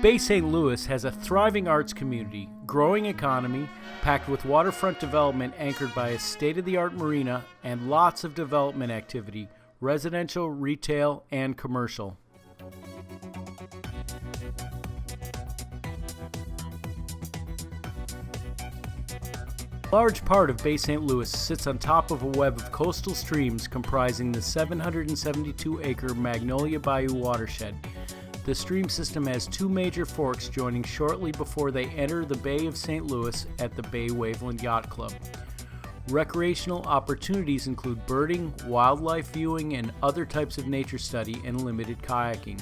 Bay St. Louis has a thriving arts community, growing economy, packed with waterfront development anchored by a state-of-the-art marina and lots of development activity, residential, retail, and commercial. A large part of Bay St. Louis sits on top of a web of coastal streams comprising the 772-acre Magnolia Bayou watershed. The stream system has two major forks joining shortly before they enter the Bay of St. Louis at the Bay-Waveland Yacht Club. Recreational opportunities include birding, wildlife viewing, and other types of nature study and limited kayaking.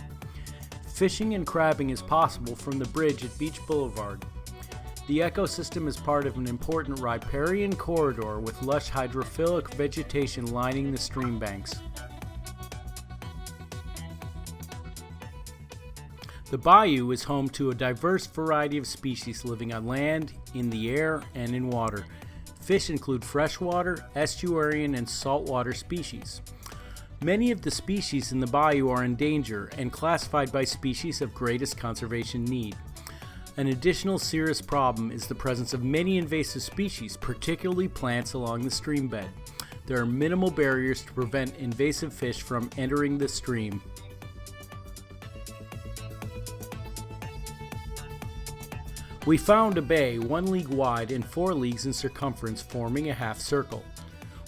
Fishing and crabbing is possible from the bridge at Beach Boulevard. The ecosystem is part of an important riparian corridor with lush hydrophilic vegetation lining the stream banks. The bayou is home to a diverse variety of species living on land, in the air, and in water. Fish include freshwater, estuarine, and saltwater species. Many of the species in the bayou are in danger and classified by species of greatest conservation need. An additional serious problem is the presence of many invasive species, particularly plants along the stream bed. There are minimal barriers to prevent invasive fish from entering the stream. We found a bay 1 league wide and 4 leagues in circumference, forming a half circle.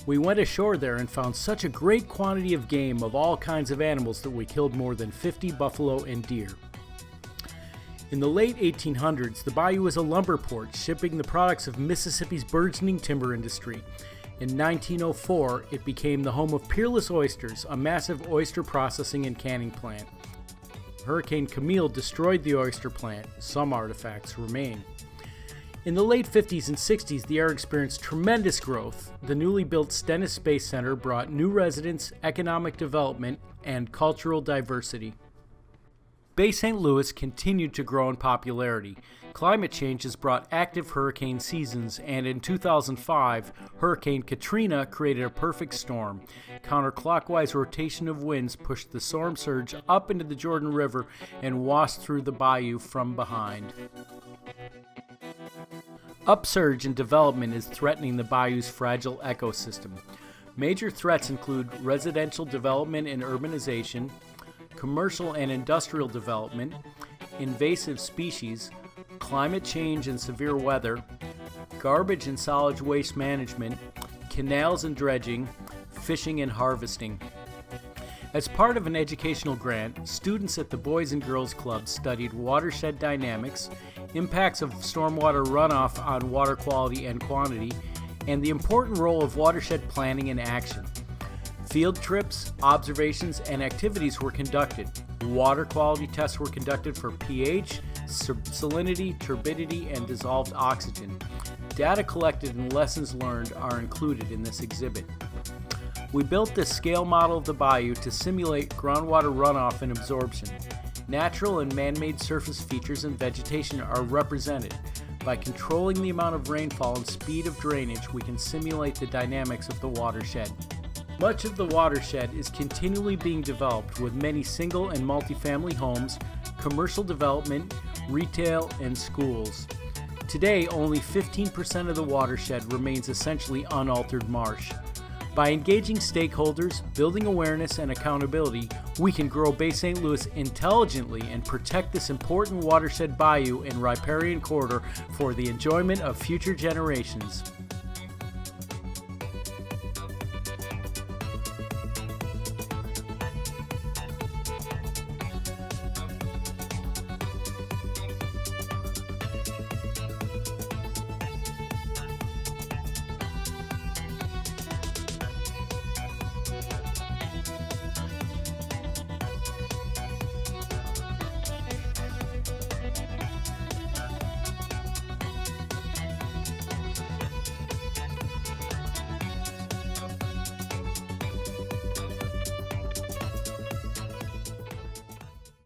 We went ashore there and found such a great quantity of game of all kinds of animals that we killed more than 50 buffalo and deer. In the late 1800s, the bayou was a lumber port, shipping the products of Mississippi's burgeoning timber industry. In 1904, it became the home of Peerless Oysters, a massive oyster processing and canning plant. Hurricane Camille destroyed the oyster plant. Some artifacts remain. In the late 50s and 60s, the area experienced tremendous growth. The newly built Stennis Space Center brought new residents, economic development, and cultural diversity. Bay St. Louis continued to grow in popularity. Climate change has brought active hurricane seasons, and in 2005, Hurricane Katrina created a perfect storm. Counterclockwise rotation of winds pushed the storm surge up into the Jordan River and washed through the bayou from behind. Upsurge and development is threatening the bayou's fragile ecosystem. Major threats include residential development and urbanization, commercial and industrial development, invasive species, climate change and severe weather, garbage and solid waste management, canals and dredging, fishing and harvesting. As part of an educational grant, students at the Boys and Girls Club studied watershed dynamics, impacts of stormwater runoff on water quality and quantity, and the important role of watershed planning and action. Field trips, observations, and activities were conducted. Water quality tests were conducted for pH, salinity, turbidity, and dissolved oxygen. Data collected and lessons learned are included in this exhibit. We built this scale model of the bayou to simulate groundwater runoff and absorption. Natural and man-made surface features and vegetation are represented. By controlling the amount of rainfall and speed of drainage, we can simulate the dynamics of the watershed. Much of the watershed is continually being developed with many single and multifamily homes, commercial development, retail, and schools. Today, only 15% of the watershed remains essentially unaltered marsh. By engaging stakeholders, building awareness and accountability, we can grow Bay St. Louis intelligently and protect this important watershed bayou and riparian corridor for the enjoyment of future generations.